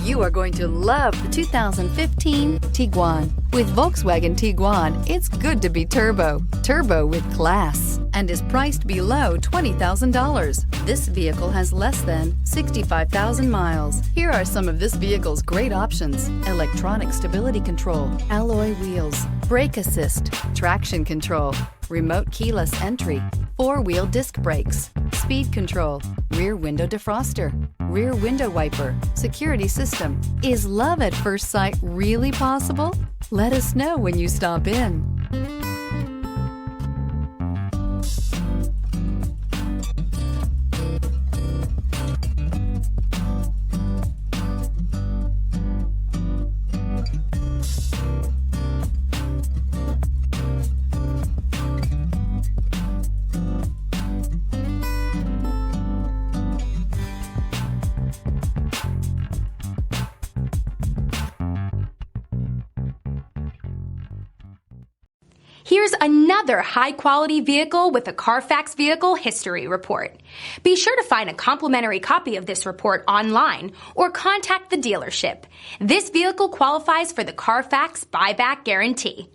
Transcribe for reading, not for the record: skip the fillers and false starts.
You are going to love the 2015 Tiguan. With Volkswagen Tiguan, it's good to be turbo. Turbo with class. And is priced below $20,000. This vehicle has less than 65,000 miles. Here are some of this vehicle's great options: electronic stability control, alloy wheels, brake assist, traction control, remote keyless entry, four-wheel disc brakes, speed control, rear window defroster, rear window wiper, security system. Is love at first sight really possible? Let us know when you stop in. Here's another high-quality vehicle with a Carfax Vehicle History Report. Be sure to find a complimentary copy of this report online or contact the dealership. This vehicle qualifies for the Carfax Buyback Guarantee.